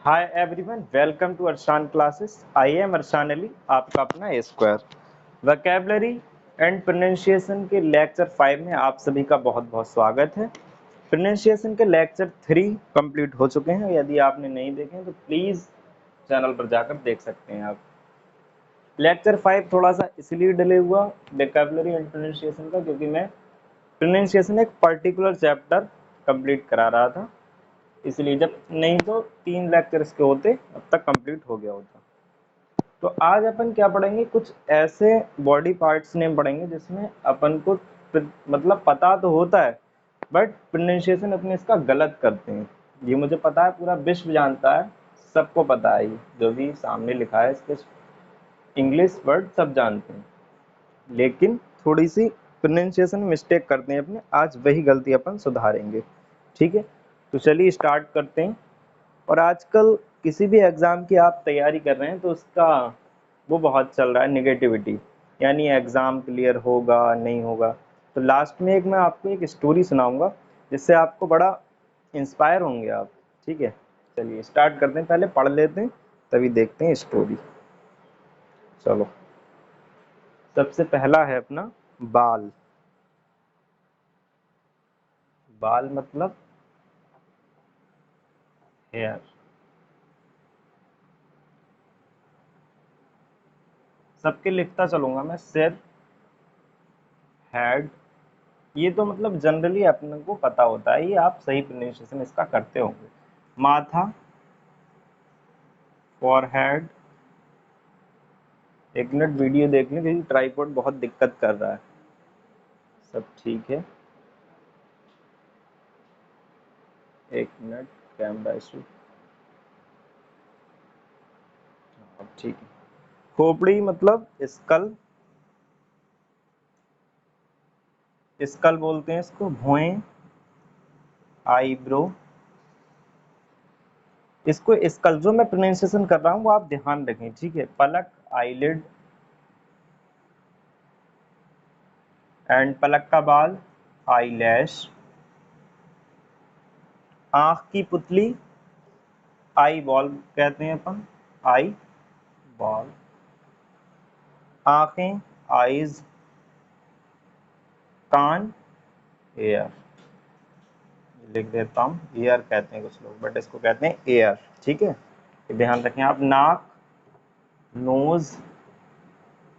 Hi everyone, welcome to Arshan classes. I am Arshan Ali, आपका अपना A square. Vocabulary and pronunciation के lecture 5 में आप सभी का बहुत बहुत स्वागत है। प्रोनाउंसिएशन के लेक्चर 3 कंप्लीट हो चुके हैं। यदि आपने नहीं देखे हैं तो प्लीज़ चैनल पर जाकर देख सकते हैं आप। लेक्चर 5 थोड़ा सा इसलिए डिले हुआ वोकैबुलरी एंड प्रोनाउंसिएशन का, क्योंकि मैं प्रोनाउंसिएशन एक पर्टिकुलर चैप्टर कंप्लीट करा रहा था, इसलिए जब नहीं तो 3 लेक्चर्स के होते अब तक कंप्लीट हो गया होता। तो आज अपन क्या पढ़ेंगे, कुछ ऐसे बॉडी पार्ट्स नेम पढ़ेंगे जिसमें अपन को मतलब पता तो होता है बट प्रोनाउंसिएशन अपने इसका गलत करते हैं। ये मुझे पता है, पूरा विश्व जानता है, सबको पता है, ये जो भी सामने लिखा है इसके इंग्लिश वर्ड सब जानते हैं, लेकिन थोड़ी सी प्रोनाउंसिएशन मिस्टेक करते हैं अपने। आज वही गलती अपन सुधारेंगे, ठीक है। तो चलिए स्टार्ट करते हैं। और आजकल किसी भी एग्ज़ाम की आप तैयारी कर रहे हैं तो उसका वो बहुत चल रहा है नेगेटिविटी, यानी एग्ज़ाम क्लियर होगा नहीं होगा। तो लास्ट में मैं आपको एक स्टोरी सुनाऊंगा जिससे आपको बड़ा इंस्पायर होंगे आप, ठीक है। चलिए स्टार्ट करते हैं, पहले पढ़ लेते हैं तभी देखते हैं स्टोरी। चलो, सबसे पहला है अपना बाल। बाल मतलब हेयर। सबके लिखता चलूंगा मैं। सिर, हेड, ये तो मतलब जनरली अपने को पता होता है, ये आप सही प्रोनाउंसिएशन इसका करते होंगे। माथा, फॉरहेड, एक मिनट वीडियो देख लें क्योंकि ट्राइपॉड बहुत दिक्कत कर रहा है। सब ठीक है, एक मिनट, कैमरा इशू। अब ठीक है। खोपड़ी मतलब स्कल, स्कल बोलते हैं इसको। भौएं, आईब्रो, इसको स्कल जो मैं प्रोनाउंसिएशन कर रहा हूँ वो आप ध्यान रखें, ठीक है। पलक, आईलिड, एंड पलक का बाल, आईलैश। आंख की पुतली, आई बॉल कहते हैं अपन, आई बॉल। आंखें, आईज। कान, एयर, लिख देता हूँ, ईयर कहते हैं कुछ लोग बट इसको कहते हैं एयर, ठीक है। ये ध्यान रखें आप। नाक, नोज,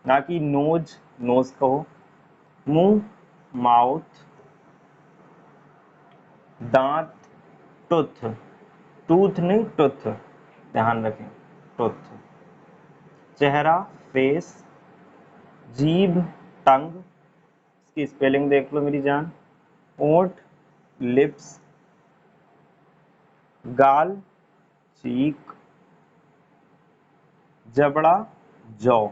ना कि नोज, नोज कहो। मुंह, माउथ। दांत, टूथ, टूथ नहीं टूथ, ध्यान रखें, टूथ। चेहरा, फेस। जीभ, टंग, इसकी स्पेलिंग देख लो मेरी जान। ओंठ, लिप्स। गाल, चीक। जबड़ा, जौ।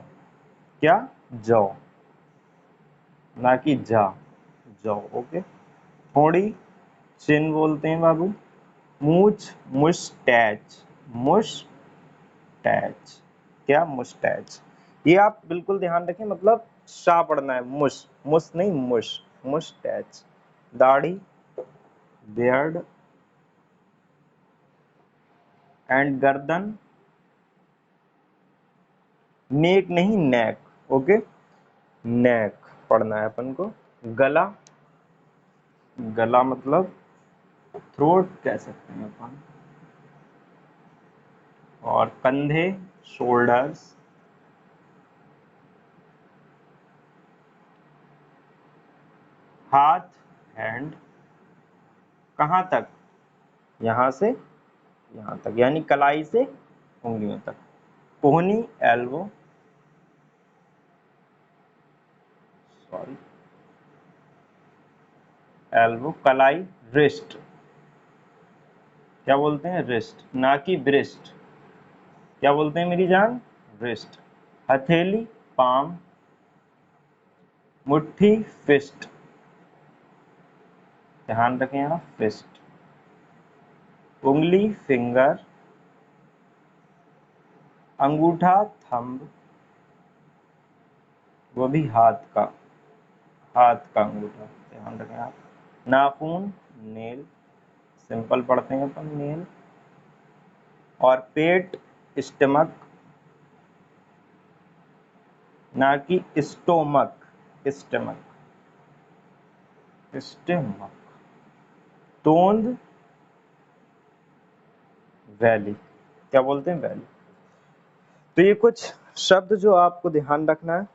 क्या? जौ, ना कि जा, जौ, ओके। होड़ी, चिन बोलते हैं बाबू। मूछ, मुस्टैच, मुस्टैच। क्या? मुस्टैच। ये आप बिल्कुल ध्यान रखें, मतलब शा पढ़ना है, मुश, मुस नहीं मुश, मुस्टैच। दाढ़ी, बियर्ड, एंड गर्दन, नेक नहीं नेक, ओके, नेक पढ़ना है अपन को। गला, गला मतलब थ्रोट कह सकते हैं अपन। और कंधे, शोल्डर्स। हाथ, हैंड। कहाँ तक? यहाँ से यहाँ तक, यानी कलाई से उंगलियों तक। कोहनी, एल्बो, सॉरी, एल्बो। कलाई, रिस्ट, क्या बोलते हैं? रिस्ट, ना कि ब्रिस्ट। क्या बोलते हैं मेरी जान? रिस्ट। हथेली, पाम। मुट्ठी, फिस्ट, ध्यान रखें यहाँ, फिस्ट। उंगली, फिंगर। अंगूठा, थंब, वो भी हाथ का, हाथ का अंगूठा, ध्यान रखें आप। नाखून, नेल, सिंपल पढ़ते हैं अपन, नेल। और पेट स्टमक, ना कि स्टोमक, स्टमक, स्टमक, तोंद वैली, क्या बोलते हैं वैली। तो ये कुछ शब्द जो आपको ध्यान रखना है,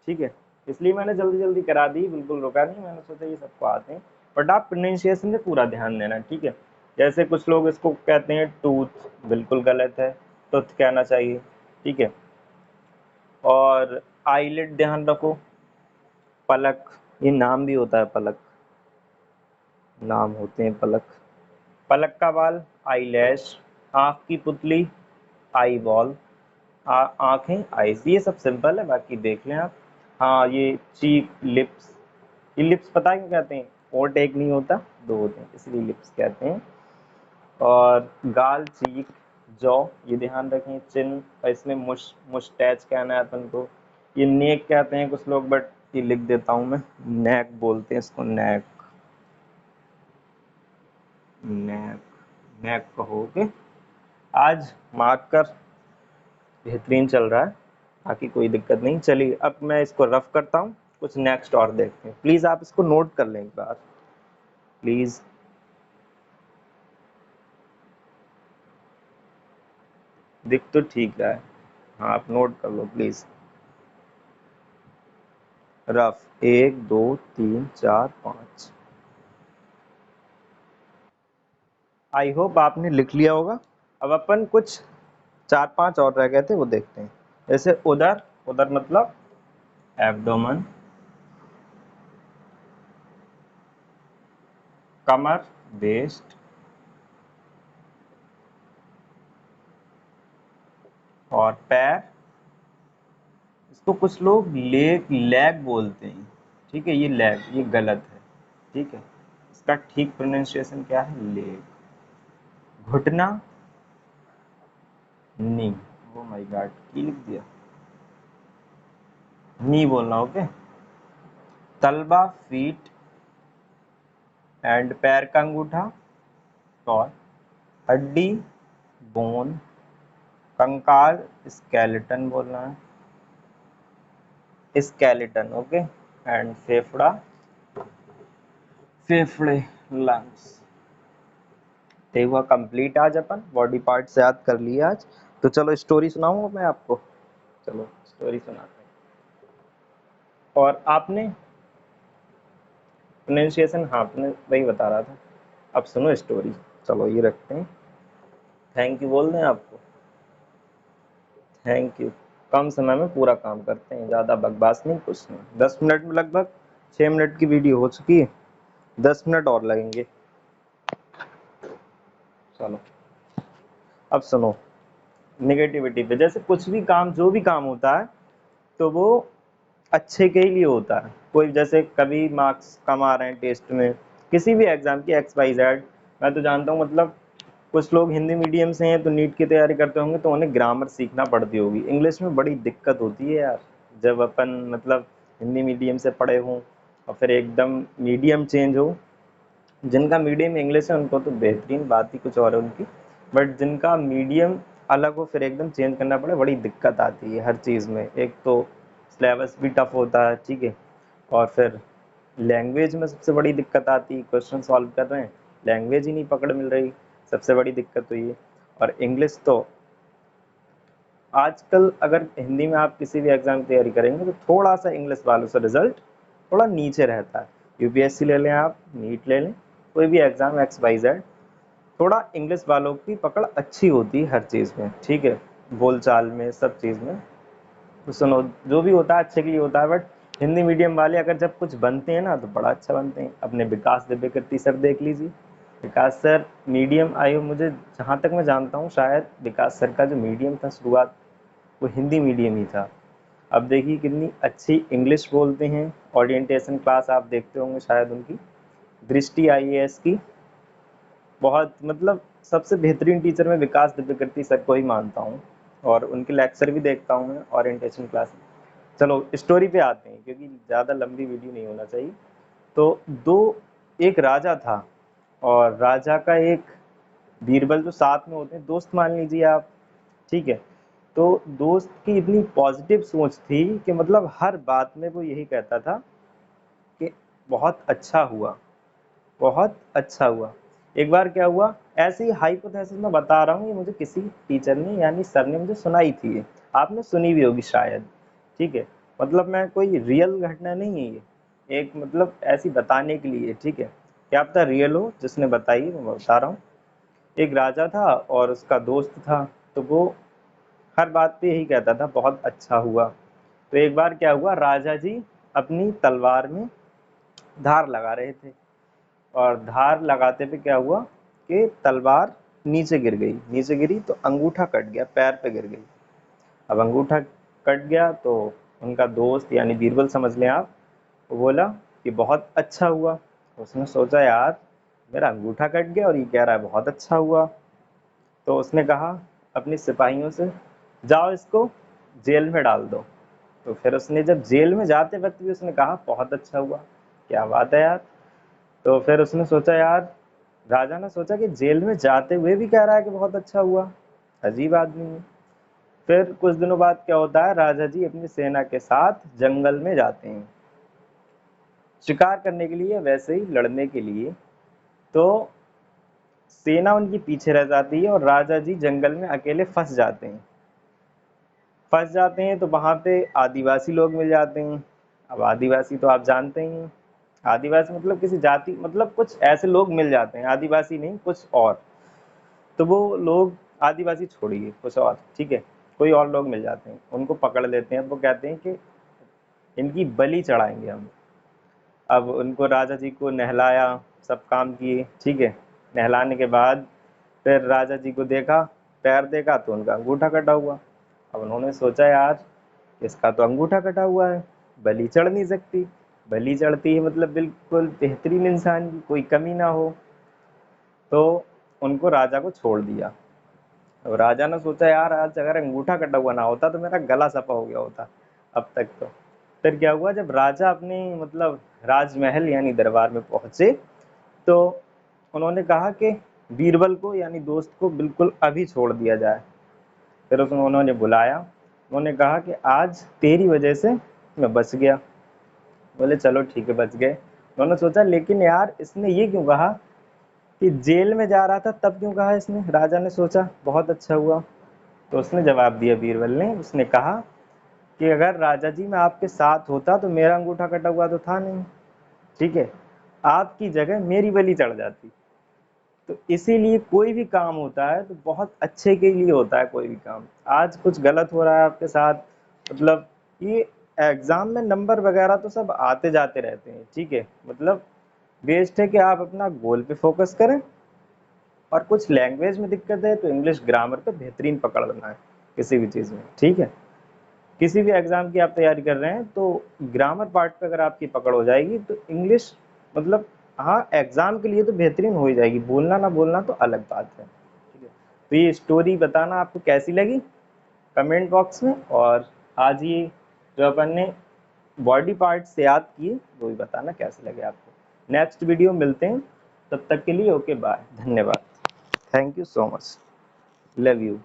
ठीक है, इसलिए मैंने जल्दी जल्दी करा दी, बिल्कुल रोका नहीं, मैंने सोचा ये सबको आते हैं, बट आप प्रोनाउंसिएशन में पूरा ध्यान देना, ठीक है। जैसे कुछ लोग इसको कहते हैं टूथ, बिल्कुल गलत है, टूथ कहना चाहिए, ठीक है। और आईलिड ध्यान रखो, पलक, ये नाम भी होता है पलक, नाम होते हैं पलक। पलक का बाल आईलैश, आँख की पुतली आई बॉल, आंखें आईज, ये सब सिंपल है, बाकी देख लें आप। हाँ ये चीक, लिप्स, ये लिप्स पता है क्या कहते हैं, ओट एक नहीं होता, दो होते हैं, इसलिए लिप्स कहते हैं। और गाल, चीक, जॉ, ये ध्यान रखें, चिन, और इसमें मुस्टैच कहना है अपन को। ये नेक कहते हैं कुछ लोग, बट ये लिख देता हूँ मैं, नेक बोलते हैं इसको, नेक, नेक, नेक कहोगे। आज मार्कर बेहतरीन चल रहा है, बाकी कोई दिक्कत नहीं। चलिए अब मैं इसको रफ करता हूँ, कुछ नेक्स्ट और देखते हैं। प्लीज आप इसको नोट कर लें एक बार, प्लीज। दिख तो ठीक रहा है, हाँ आप नोट कर लो प्लीज। रफ 1 2 3 4 5, आई होप आपने लिख लिया होगा। अब अपन कुछ 4 5 और रह गए थे, वो देखते हैं। जैसे उदर, उदर मतलब एब्डोमन, कमर वेस्ट, और पैर, इसको कुछ लोग लेग, लैग बोलते हैं, ठीक है, ये लैग, ये गलत है, ठीक है, इसका ठीक प्रोनाउंसिएशन क्या है, लेग। घुटना नी, ओ माय गॉड की लिख दिया, नी बोलना, ओके। तलबा फीट, एंड पैर का अंगूठा टॉ, हड्डी बोन, कंकाल स्केलेटन बोलना है, स्केलेटन, ओके। एंड फेफड़ा, फेफड़े लंग्स। ये हुआ कंप्लीट, आज अपन बॉडी पार्ट से याद कर लिया आज। तो चलो स्टोरी सुनाऊंगा मैं आपको, चलो स्टोरी सुनाते हैं। और आपने प्रोनाउंसिएशन, हाँ आपने वही बता रहा था, अब सुनो स्टोरी। चलो ये रखते हैं, थैंक यू बोल दें आपको, थैंक यू। कम समय में पूरा काम करते हैं, ज़्यादा बकवास नहीं, कुछ नहीं। 10 मिनट में लगभग 6 मिनट की वीडियो हो चुकी है, 10 मिनट और लगेंगे। चलो अब सुनो, निगेटिविटी पे, जैसे कुछ भी काम, जो भी काम होता है तो वो अच्छे के ही लिए होता है। कोई जैसे कभी मार्क्स कम आ रहे हैं टेस्ट में, किसी भी एग्जाम की, एक्स वाई जेड, मैं तो जानता हूँ, मतलब कुछ लोग हिंदी मीडियम से हैं तो नीट की तैयारी करते होंगे, तो उन्हें ग्रामर सीखना पड़ती होगी, इंग्लिश में बड़ी दिक्कत होती है यार, जब अपन मतलब हिंदी मीडियम से पढ़े हों और फिर एकदम मीडियम चेंज हो। जिनका मीडियम इंग्लिश है उनको तो बेहतरीन, बात ही कुछ और है उनकी, बट जिनका मीडियम अलग हो फिर एकदम चेंज करना पड़े, बड़ी दिक्कत आती है हर चीज़ में। एक तो सिलेबस भी टफ होता है, ठीक है, और फिर लैंग्वेज में सबसे बड़ी दिक्कत आती है, क्वेश्चन सॉल्व कर रहे हैं, लैंग्वेज ही नहीं पकड़ मिल रही, सबसे बड़ी दिक्कत तो ये। और इंग्लिश तो आजकल अगर हिंदी में आप किसी भी एग्जाम की तैयारी करेंगे तो थोड़ा सा इंग्लिश वालों से रिजल्ट थोड़ा नीचे रहता है। यूपीएससी ले लें आप, नीट ले लें, कोई भी एग्जाम एक्स वाई जेड, थोड़ा इंग्लिश वालों की पकड़ अच्छी होती है हर चीज़ में, ठीक है, बोलचाल में, सब चीज़ में। तो सुनो, जो भी होता है अच्छे के लिए होता है, बट हिंदी मीडियम वाले अगर जब कुछ बनते हैं ना तो बड़ा अच्छा बनते हैं। अपने विकास दिव्यकीर्ति सर देख लीजिए, विकास सर मीडियम आयु, मुझे जहाँ तक मैं जानता हूँ शायद विकास सर का जो मीडियम था शुरुआत, वो हिंदी मीडियम ही था। अब देखिए कितनी अच्छी इंग्लिश बोलते हैं। ओरिएंटेशन क्लास आप देखते होंगे शायद उनकी, दृष्टि आईएएस की, बहुत मतलब सबसे बेहतरीन टीचर मैं विकास दिव्यकीर्ति सर को ही मानता हूँ, और उनके लेक्चर भी देखता हूँ मैं ओरिएंटेशन क्लास में। चलो स्टोरी पे आते हैं, क्योंकि ज़्यादा लंबी वीडियो नहीं होना चाहिए। तो एक राजा था, और राजा का एक बीरबल जो साथ में होते हैं, दोस्त मान लीजिए आप, ठीक है। तो दोस्त की इतनी पॉजिटिव सोच थी कि मतलब हर बात में वो यही कहता था कि बहुत अच्छा हुआ, बहुत अच्छा हुआ। एक बार क्या हुआ, ऐसे ही हाइपोथेसिस में बता रहा हूँ, ये मुझे किसी टीचर ने यानी सर ने मुझे सुनाई थी, ये आपने सुनी भी होगी शायद, ठीक है। मतलब मैं कोई रियल घटना नहीं है ये, एक मतलब ऐसी बताने के लिए, ठीक है। क्या पता रियल हो, जिसने बताई है मैं बता रहा हूँ। एक राजा था और उसका दोस्त था, तो वो हर बात पे यही कहता था बहुत अच्छा हुआ। तो एक बार क्या हुआ, राजा जी अपनी तलवार में धार लगा रहे थे, और धार लगाते पे क्या हुआ कि तलवार नीचे गिर गई, नीचे गिरी तो अंगूठा कट गया, पैर पे गिर गई। अब अंगूठा कट गया तो उनका दोस्त यानी बीरबल समझ लें आप, वो बोला कि बहुत अच्छा हुआ। उसने सोचा यार मेरा अंगूठा कट गया और ये कह रहा है बहुत अच्छा हुआ। तो उसने कहा अपने सिपाहियों से, जाओ इसको जेल में डाल दो। तो फिर उसने जब जेल में जाते वक्त भी उसने कहा बहुत अच्छा हुआ, क्या बात है यार। तो फिर उसने सोचा यार, राजा ने सोचा कि जेल में जाते हुए भी कह रहा है कि बहुत अच्छा हुआ, अजीब आदमी है। फिर कुछ दिनों बाद क्या होता है, राजा जी अपनी सेना के साथ जंगल में जाते हैं शिकार करने के लिए, वैसे ही लड़ने के लिए। तो सेना उनके पीछे रह जाती है और राजा जी जंगल में अकेले फंस जाते हैं। फंस जाते हैं तो वहां पे आदिवासी लोग मिल जाते हैं। अब आदिवासी तो आप जानते ही हैं, आदिवासी मतलब किसी जाति, मतलब कुछ ऐसे लोग मिल जाते हैं, आदिवासी नहीं कुछ और। तो वो लोग, आदिवासी छोड़िए कुछ और, ठीक है, कोई और लोग मिल जाते हैं, उनको पकड़ लेते हैं। वो कहते हैं कि इनकी बलि चढ़ाएंगे हम। अब उनको राजा जी को नहलाया, सब काम किए, ठीक है। नहलाने के बाद फिर राजा जी को देखा, पैर देखा तो उनका अंगूठा कटा हुआ। अब उन्होंने सोचा यार इसका तो अंगूठा कटा हुआ है, बलि चढ़ नहीं सकती। बलि चढ़ती है मतलब बिल्कुल बेहतरीन इंसान की, कोई कमी ना हो। तो उनको राजा को छोड़ दिया। अब राजा ने सोचा यार आज अगर अंगूठा कटा हुआ ना होता तो मेरा गला सफा हो गया होता अब तक तो। फिर क्या हुआ, जब राजा अपने मतलब राजमहल यानी दरबार में पहुंचे, तो उन्होंने कहा कि बीरबल को यानी दोस्त को बिल्कुल अभी छोड़ दिया जाए। फिर उसमें उन्होंने बुलाया, उन्होंने कहा कि आज तेरी वजह से मैं बच गया। बोले चलो ठीक है बच गए। उन्होंने सोचा लेकिन यार इसने ये क्यों कहा कि जेल में जा रहा था, तब क्यों कहा इसने। राजा ने सोचा बहुत अच्छा हुआ। तो उसने जवाब दिया, बीरबल ने, उसने कहा कि अगर राजा जी मैं आपके साथ होता तो मेरा अंगूठा कटा हुआ तो था नहीं, ठीक है, आपकी जगह मेरी बलि चढ़ जाती। तो इसीलिए कोई भी काम होता है तो बहुत अच्छे के लिए होता है। कोई भी काम, आज कुछ गलत हो रहा है आपके साथ, मतलब ये एग्जाम में नंबर वगैरह तो सब आते जाते रहते हैं, ठीक है, मतलब बेस्ट है कि आप अपना गोल पे फोकस करें। और कुछ लैंग्वेज में दिक्कत है तो इंग्लिश ग्रामर पे बेहतरीन पकड़ लेना है किसी भी चीज़ में, ठीक है। किसी भी एग्जाम की आप तैयारी कर रहे हैं तो ग्रामर पार्ट पे अगर आपकी पकड़ हो जाएगी तो इंग्लिश मतलब, हाँ एग्जाम के लिए तो बेहतरीन हो ही जाएगी, बोलना ना बोलना तो अलग बात है, ठीक है। तो ये स्टोरी बताना आपको कैसी लगी कमेंट बॉक्स में, और आज ये जो अपन ने बॉडी पार्ट से याद किए वो भी बताना कैसे लगे आपको। नेक्स्ट वीडियो मिलते हैं, तब तक के लिए ओके बाय, धन्यवाद, thank you so much, love you.